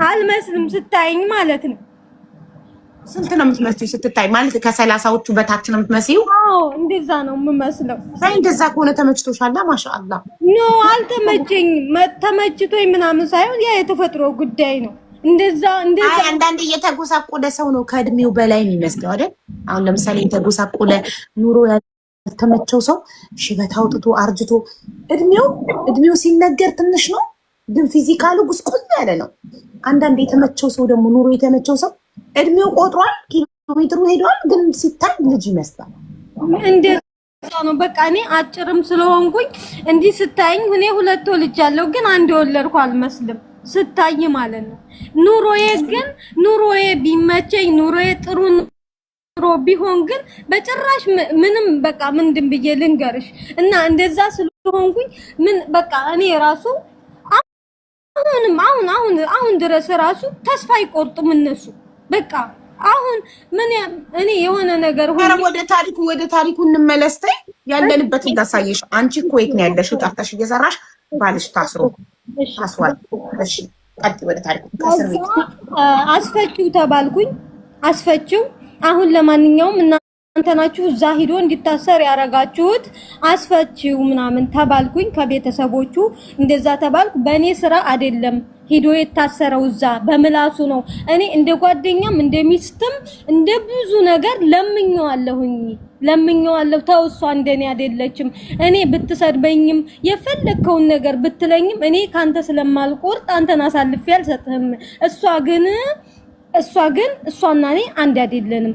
አልመስልም ስታይኝ ማለት ነው። ስንት ነው የምትመስለው ስትታይ? ማለት ከ30ዎቹ በታች ነው የምትመስለው? አዎ እንደዛ ነው የምመስለው። ሳይ እንደዛ ከሆነ ተመችቶሻል? ማሻአላ። ኖ አልተመቸኝም። ተመችቶኝ ምናምን ሳይሆን ያ የተፈጥሮ ጉዳይ ነው። እንደዛ አይ አንዳንድ እየተጎሳቆለ ሰው ነው ከእድሜው በላይ የሚመስለው አይደል? አሁን ለምሳሌ የተጎሳቆለ ኑሮ ያልተመቸው ሰው ሽበት አውጥቶ አርጅቶ እድሜው ሲነገር ትንሽ ነው፣ ግን ፊዚካሉ ጉስቁል ያለ ነው። አንዳንድ የተመቸው ሰው ደግሞ ኑሮ የተመቸው ሰው እድሜው ቆጥሯል፣ ኪሎሜትሩ ሄዷል፣ ግን ሲታይ ልጅ ይመስላል። እንደዛ ነው በቃ። እኔ አጭርም ስለሆንኩኝ እንዲህ ስታይኝ እኔ 2 ወልጃለሁ፣ ግን አንድ ወለድኩ አልመስልም ስታይ ማለት ነው። ኑሮዬ ቢመቸኝ ኑሮዬ ጥሩ ኑሮ ቢሆን ግን በጭራሽ ምንም በቃ ምንድን ብዬ ልንገርሽ እና እንደዛ ስለሆንኩኝ ምን በቃ እኔ ራሱ አሁን ድረስ ራሱ ተስፋ አይቆርጡም እነሱ በቃ አሁን ምን እኔ የሆነ ነገር ሆነ። ወደ ታሪኩ እንመለስ። ያለንበት እንዳሳየሽ አንቺ ኩዌት ነው ያለሽው፣ ጠፍተሽ እየሰራሽ ባልሽ ታስሯል። እሺ ቀጥ ወደ ታሪኩ። ከስር ቤት አስፈችው ተባልኩኝ፣ አስፈችው። አሁን ለማንኛውም እናንተ ናችሁ እዛ ሂዶ እንዲታሰር ያረጋችሁት፣ አስፈችው ምናምን ተባልኩኝ። ከቤተሰቦቹ እንደዛ ተባልኩ። በእኔ ስራ አይደለም ሂዶ የታሰረው እዛ በምላሱ ነው። እኔ እንደ ጓደኛም እንደ ሚስትም እንደ ብዙ ነገር ለምኜዋለሁ። ተው እሷ እንደኔ አይደለችም። እኔ ብትሰድበኝም የፈለከውን ነገር ብትለኝም እኔ ካንተ ስለማልቆርጥ አንተን አሳልፌ አልሰጥህም። እሷና እኔ አንድ አይደለንም።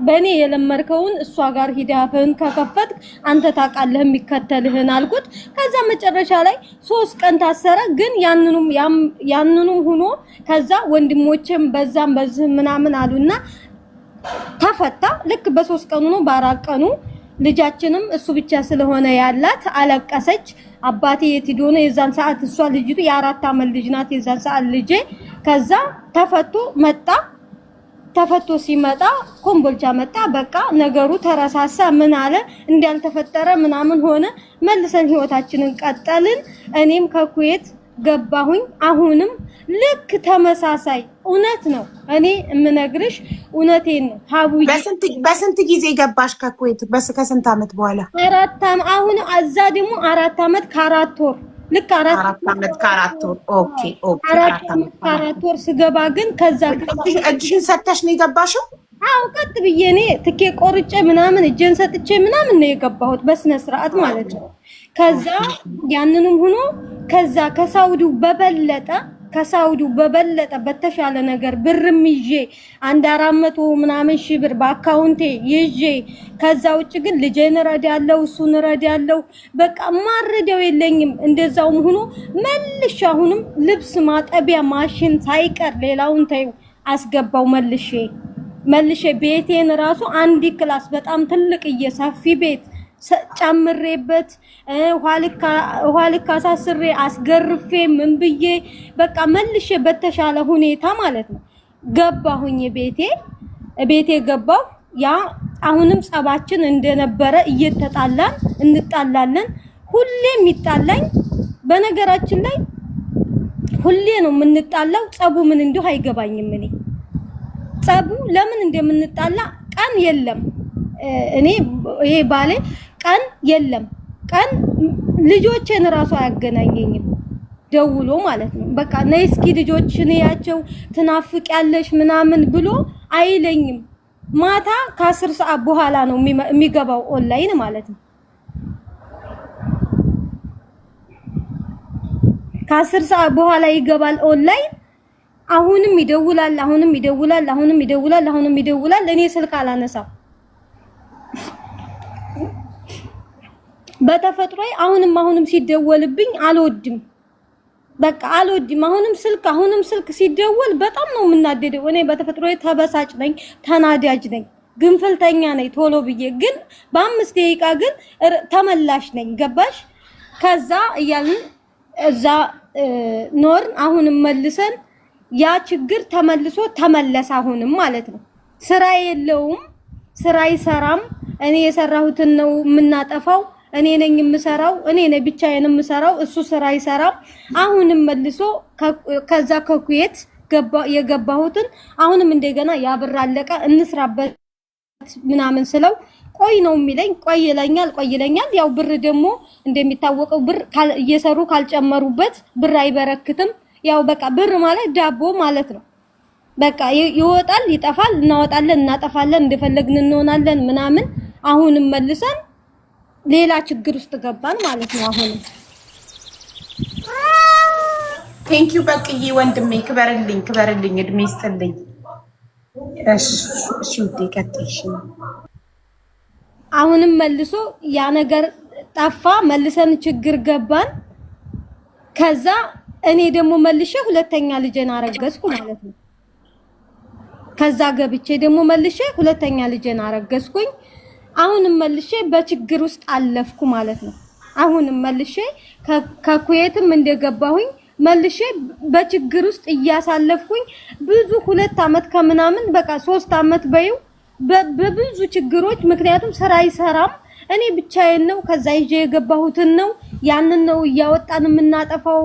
በእኔ የለመርከውን እሷ ጋር ሂዳፍን ከከፈት አንተ ታውቃለህ የሚከተልህን አልኩት። ከዛ መጨረሻ ላይ 3 ቀን ታሰረ። ግን ያንኑም ሆኖ ከዛ ወንድሞችም በዛም በዚህ ምናምን አሉና ተፈታ። ልክ በ3 ቀኑ ነው በ4 ቀኑ ልጃችንም እሱ ብቻ ስለሆነ ያላት አለቀሰች። አባቴ የት ሄዶ ነው? የዛን ሰዓት እሷ ልጅቱ የ4 ዓመት ልጅ ናት የዛን ሰዓት ልጄ። ከዛ ተፈቶ ሲመጣ ኮምቦልቻ መጣ። በቃ ነገሩ ተረሳሳ። ምን አለ እንዳልተፈጠረ ምናምን ሆነ። መልሰን ህይወታችንን ቀጠልን። እኔም ከኩዌት ገባሁኝ። አሁንም ልክ ተመሳሳይ እውነት ነው። እኔ የምነግርሽ እውነቴን ነው። ሀቡይ በስንት ጊዜ ገባሽ ከኩዌት? ከስንት ዓመት በኋላ? 4 ዓመት። አሁን እዛ ደግሞ 4 ዓመት ከ4 ወር ልክ 4 ዓመት ከ4 ወር። ኦኬ 4 ዓመት ከ4 ወር ስገባ ግን ከዛ እጅሽን ሰጥተሽ ነው የገባሽው? አዎ ቀጥ ብዬ እኔ ትኬ ቆርጬ ምናምን እጄን ሰጥቼ ምናምን ነው የገባሁት በስነ ስርዓት ማለት ነው። ከዛ ያንንም ሆኖ ከዛ ከሳውዲው በበለጠ በተሻለ ነገር ብርም ይዤ 400 ምናምን ሺህ ብር በአካውንቴ ይዤ ከዛ ውጭ ግን ልጄን እረዳለሁ፣ እሱን እረዳለሁ። በቃ ማረዳው የለኝም። እንደዛውም ሆኖ መልሼ አሁንም ልብስ ማጠቢያ ማሽን ሳይቀር ሌላውን ተይው አስገባው መልሼ ቤቴን ራሱ አንድ ክላስ በጣም ትልቅዬ ሰፊ ቤት ጨምሬበት ውሃ ልክ አሳስሬ አስገርፌ ምን ብዬ በቃ መልሼ በተሻለ ሁኔታ ማለት ነው ገባሁኝ። ቤቴ ገባሁ። ያ አሁንም ጸባችን እንደነበረ እየተጣላን እንጣላለን። ሁሌም ይጣላኝ። በነገራችን ላይ ሁሌ ነው የምንጣላው። ጸቡ ምን እንደው አይገባኝም። እኔ ጸቡ ለምን እንደምንጣላ ቀን የለም። እኔ ይሄ ባሌ ቀን የለም። ቀን ልጆቼን ራሱ አያገናኘኝም ደውሎ ማለት ነው። በቃ ነይ እስኪ ልጆችን ያቸው ትናፍቂያለሽ ምናምን ብሎ አይለኝም። ማታ ከ10 ሰዓት በኋላ ነው የሚገባው ኦንላይን ማለት ነው። ከ10 ሰዓት በኋላ ይገባል ኦንላይን። አሁንም ይደውላል። እኔ ስልክ አላነሳም። በተፈጥሮዬ አሁንም ሲደወልብኝ አልወድም። በቃ አልወድም። አሁንም ስልክ ሲደወል በጣም ነው የምናደደው። እኔ በተፈጥሮዬ ተበሳጭ ነኝ፣ ተናዳጅ ነኝ፣ ግንፍልተኛ ነኝ። ቶሎ ብዬ ግን በ5 ደቂቃ ግን ተመላሽ ነኝ። ገባሽ? ከዛ እያልን እዛ ኖርን። አሁንም መልሰን ያ ችግር ተመለሰ አሁንም ማለት ነው። ስራ የለውም፣ ስራ አይሰራም። እኔ የሰራሁትን ነው የምናጠፋው። እኔ ነኝ የምሰራው እኔ ነኝ ብቻዬን የምሰራው እሱ ስራ አይሰራም አሁንም መልሶ ከዛ ከኩዌት የገባሁትን አሁንም እንደገና ያብር አለቀ እንስራበት ምናምን ስለው ቆይ ነው የሚለኝ ቆይ ይለኛል ያው ብር ደግሞ እንደሚታወቀው ብር እየሰሩ ካልጨመሩበት ብር አይበረክትም ያው በቃ ብር ማለት ዳቦ ማለት ነው በቃ ይወጣል ይጠፋል እናወጣለን እናጠፋለን እንደፈለግን እንሆናለን ምናምን አሁንም መልሰን ሌላ ችግር ውስጥ ገባን ማለት ነው አሁንም ቴንክ ዩ በቅዬ ወንድሜ ክበርልኝ እድሜ ይስጥልኝ እሺ ቀጥይሽ አሁንም መልሶ ያ ነገር ጠፋ መልሰን ችግር ገባን ከዛ እኔ ደግሞ መልሼ ሁለተኛ ልጄን አረገዝኩ ማለት ነው ከዛ ገብቼ ደግሞ መልሼ ሁለተኛ ልጄን አረገዝኩኝ አሁንም መልሼ በችግር ውስጥ አለፍኩ ማለት ነው አሁንም መልሼ ከኩዌትም እንደገባሁኝ መልሼ በችግር ውስጥ እያሳለፍኩኝ ብዙ 2 አመት ከምናምን በቃ 3 አመት በይው በብዙ ችግሮች ምክንያቱም ስራ አይሰራም እኔ ብቻዬን ነው ከዛ ይዤ የገባሁትን ነው ያንን ነው እያወጣን የምናጠፋው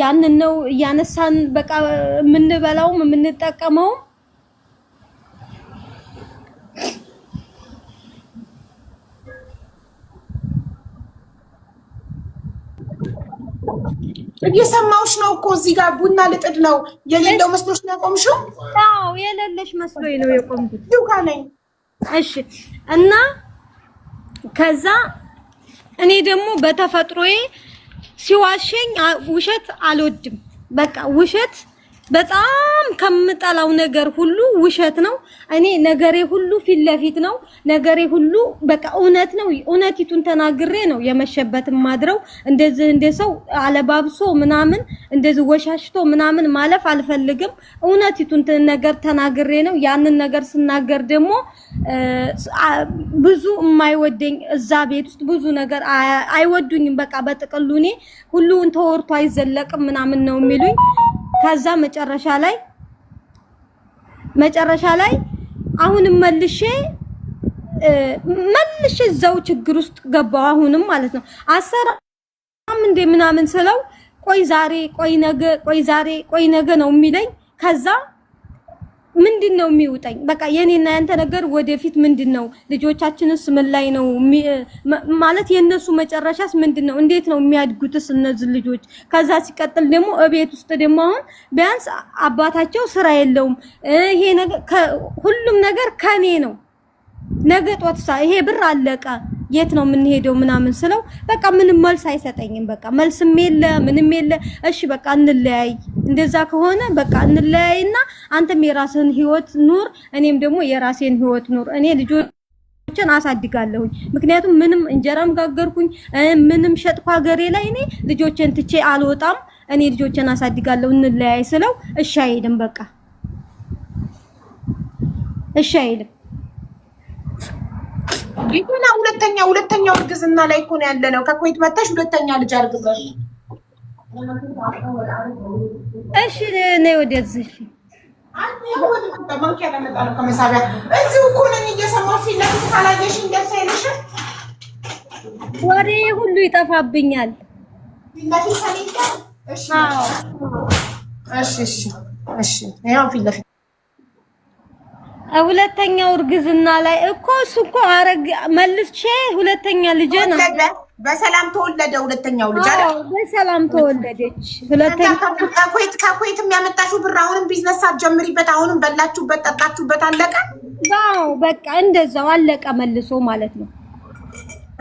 ያንን ነው እያነሳን በቃ የምንበላው የምንጠቀመው እየሰማሁሽ ነው እኮ እዚህ ጋር ቡና ልጥድ ነው የሌለው መስሎሽ ነው የቆምሽው? አዎ የሌለሽ መስሎኝ ነው የቆምኩት። ዱጋ ነኝ። እሺ እና ከዛ እኔ ደግሞ በተፈጥሮዬ ሲዋሸኝ ውሸት አልወድም። በቃ ውሸት በጣም ከምጠላው ነገር ሁሉ ውሸት ነው። እኔ ነገሬ ሁሉ ፊት ለፊት ነው። ነገሬ ሁሉ በቃ እውነት ነው። እውነቲቱን ተናግሬ ነው የመሸበት ማድረው። እንደዚህ እንደሰው አለባብሶ ምናምን እንደዚህ ወሻሽቶ ምናምን ማለፍ አልፈልግም። እውነቲቱን ነገር ተናግሬ ነው። ያንን ነገር ስናገር ደግሞ ብዙ የማይወደኝ እዛ ቤት ውስጥ ብዙ ነገር አይወዱኝም። በቃ በጥቅሉ እኔ ሁሉን ተወርቶ አይዘለቅም ምናምን ነው የሚሉኝ። ከዛ መጨረሻ ላይ አሁንም መልሼ እዛው ችግር ውስጥ ገባው አሁንም ማለት ነው አሰራም እንደ ምናምን ስለው ቆይ ዛሬ ቆይ ነገ ነው የሚለኝ ከዛ ምንድነው የሚውጠኝ በቃ የኔና ያንተ ነገር ወደፊት ምንድነው ልጆቻችንስ ምን ላይ ነው ማለት የነሱ መጨረሻስ ምንድነው እንዴት ነው የሚያድጉትስ እነዚህ ልጆች ከዛ ሲቀጥል ደግሞ እቤት ውስጥ ደግሞ አሁን ቢያንስ አባታቸው ስራ የለውም ይሄ ነገር ሁሉም ነገር ከኔ ነው ነገ ጧትሳ ይሄ ብር አለቀ የት ነው የምንሄደው ምናምን ስለው በቃ ምንም መልስ አይሰጠኝም በቃ መልስም የለ ምንም የለ እሺ በቃ እንለያይ እንደዛ ከሆነ በቃ እንለያይና አንተም የራስህን ህይወት ኑር እኔም ደግሞ የራሴን ህይወት ኑር እኔ ልጆችን አሳድጋለሁ ምክንያቱም ምንም እንጀራም ጋገርኩኝ ምንም ሸጥኩ ሀገሬ ላይ እኔ ልጆችን ትቼ አልወጣም እኔ ልጆችን አሳድጋለሁ እንለያይ ስለው እሺ አይልም በቃ እሺ አይልም ይሁና ሁለተኛው እርግዝና ላይ እኮ ነው ያለነው ከኩዌት መጣሽ ሁለተኛ ልጅ አርግዘሽ እሺ ነይ ወደዚህ እዚሁ እኮ ነኝ እየሰማሁ ፊት ለፊት ካላየሽኝ ደስ አይልሽም ወሬ ሁሉ ይጠፋብኛል ፊት ለፊት ሳይንካ እሺ ያው ፊት ለፊት ሁለተኛው እርግዝና ላይ እኮ እሱ እኮ አረግ መልሼ ሁለተኛ ልጅ ነው በሰላም ተወለደ ሁለተኛው ልጅ አይደል በሰላም ተወለደች ሁለተኛው ከኩዌት የሚያመጣሽው ብር አሁንም ቢዝነስ አትጀምሪበት አሁንም በላችሁበት ጠጣችሁበት አለቀ ዋው በቃ እንደዛው አለቀ መልሶ ማለት ነው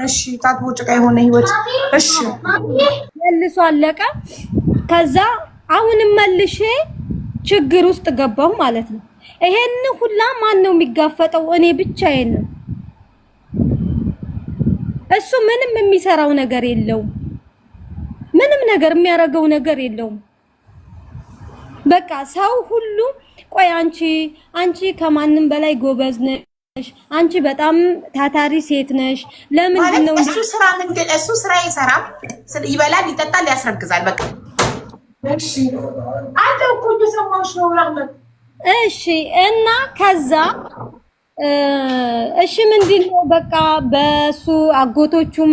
እሺ ታጥቦ ጭቃ የሆነ ህይወት እሺ መልሶ አለቀ ከዛ አሁንም መልሼ ችግር ውስጥ ገባሁ ማለት ነው ይሄን ሁላ ማን ነው የሚጋፈጠው እኔ ብቻዬን ነው እሱ ምንም የሚሰራው ነገር የለውም ምንም ነገር የሚያረገው ነገር የለውም በቃ ሰው ሁሉ ቆይ አንቺ ከማንም በላይ ጎበዝ ነሽ አንቺ በጣም ታታሪ ሴት ነሽ ለምን ነው እሱ ስራ ይሰራል ይበላል ይጠጣል ያስረግዛል በቃ እሺ አንተ እኮ እየሰማሽ ነው ማለት እሺ እና ከዛ እሺ ምንድነው በቃ በሱ አጎቶቹም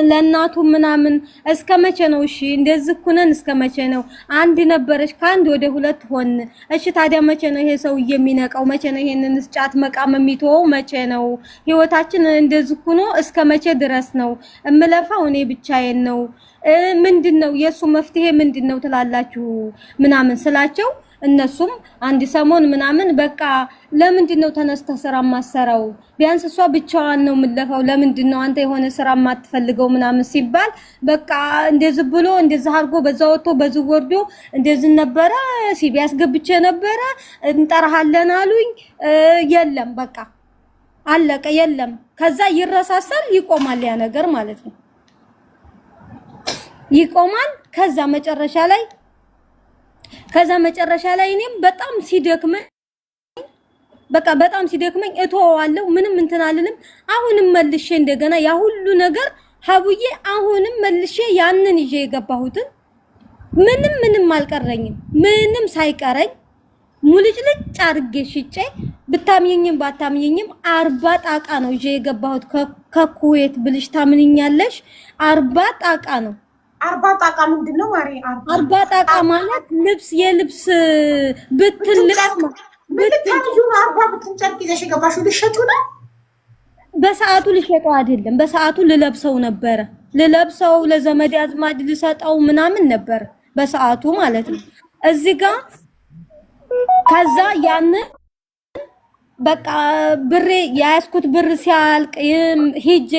ለናቱ ምናምን እስከመቼ ነው? እሺ እንደዚህ ኩነን እስከመቼ ነው? አንድ ነበረች ከአንድ ወደ ሁለት ሆን። እሺ ታዲያ መቼ ነው ይሄ ሰው የሚነቃው? መቼ ነው ይሄንን ጫት መቃም የሚተወው? መቼ ነው? ህይወታችን እንደዚህ ኩኖ እስከመቼ ድረስ ነው? እምለፋው እኔ ብቻዬን ነው። ምንድነው የሱ መፍትሄ ምንድነው ትላላችሁ? ምናምን ስላቸው እነሱም አንድ ሰሞን ምናምን በቃ ለምንድነው ተነስተህ ስራ ማሰራው? ቢያንስ እሷ ብቻዋን ነው የምለፋው። ለምንድነው አንተ የሆነ ስራ ማትፈልገው? ምናምን ሲባል በቃ እንደዚህ ብሎ እንደዚህ አድርጎ በዛ ወጥቶ በዚህ ወርዶ እንደዚህ ነበረ። ሲቢ ያስገብቼ ነበረ እንጠራሃለን አሉኝ። የለም በቃ አለቀ። የለም ከዛ ይረሳሳል፣ ይቆማል ያ ነገር ማለት ነው። ይቆማል። ከዛ መጨረሻ ላይ እኔም በጣም ሲደክመኝ በቃ በጣም ሲደክመኝ እተወዋለሁ። ምንም እንትን አልልም። አሁንም መልሼ እንደገና ያ ሁሉ ነገር ሀቡዬ አሁንም መልሼ ያንን ይዤ የገባሁትን ምንም አልቀረኝም። ምንም ሳይቀረኝ ሙልጭልጭ አድርጌ ሽጬ ብታምኘኝም ባታምኘኝም 40 ጣቃ ነው ይዤ የገባሁት ከኩዌት ብልሽ ታምኝኛለሽ? 40 ጣቃ ነው። 40 ጣቃ ምንድነው ማሪ? 40 ጣቃ ማለት የልብስ ብትን ጨርቅ ይዘሽ ገባሽ ልትሸጪው ነው? በሰዓቱ ልሸጠው አይደለም፣ በሰዓቱ ልለብሰው ነበረ። ልለብሰው ለዘመድ አዝማድ ልሰጠው ምናምን ነበር በሰዓቱ ማለት ነው። እዚህ ጋር ከዛ ያን በቃ ብሬ ያስኩት ብር ሲያልቅ ሂጄ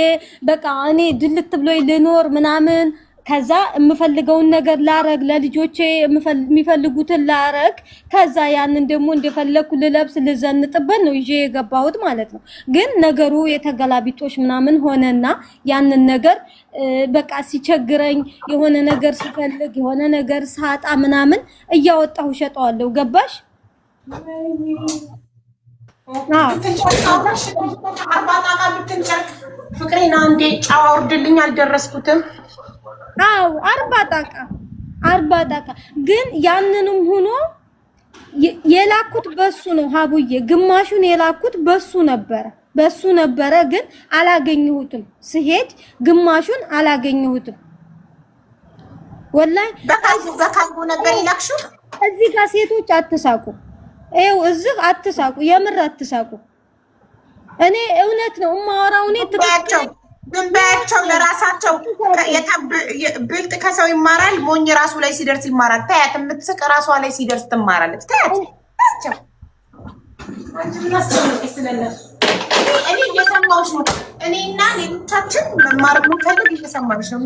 በቃ እኔ ድልት ብሎኝ ልኖር ምናምን ከዛ የምፈልገውን ነገር ላረግ ለልጆቼ የሚፈልጉትን ላረግ ከዛ ያንን ደግሞ እንደፈለኩ ልለብስ ልዘንጥበት ነው ይዤ የገባሁት ማለት ነው። ግን ነገሩ የተገላቢጦሽ ምናምን ሆነና ያንን ነገር በቃ ሲቸግረኝ የሆነ ነገር ሲፈልግ የሆነ ነገር ሳጣ ምናምን እያወጣሁ ሸጠዋለሁ። ገባሽ? ፍቅሬን አንዴ ጫዋ ወርድልኝ አልደረስኩትም። አው 40 ጣቃ ግን ያንንም ሆኖ የላኩት በሱ ነው ሀቡዬ። ግማሹን የላኩት በሱ ነበረ ግን አላገኘሁትም። ስሄድ ግማሹን አላገኘሁትም። ወላሂ በካልቦ ነበር ይላክሽው። እዚህ ጋር ሴቶች አትሳቁ። ይኸው እዚህ አትሳቁ፣ የምር አትሳቁ። እኔ እውነት ነው የማወራው። እኔ ግንባያቸው ለራሳቸው ብልጥ ከሰው ይማራል፣ ሞኝ ራሱ ላይ ሲደርስ ይማራል። ታያት የምትስቅ ራሷ ላይ ሲደርስ ትማራለች። ታያቸው እኔ እየሰማሁሽ ነው። እኔና ሌሎቻችን መማር የምንፈልግ እየሰማሁሽ ነው።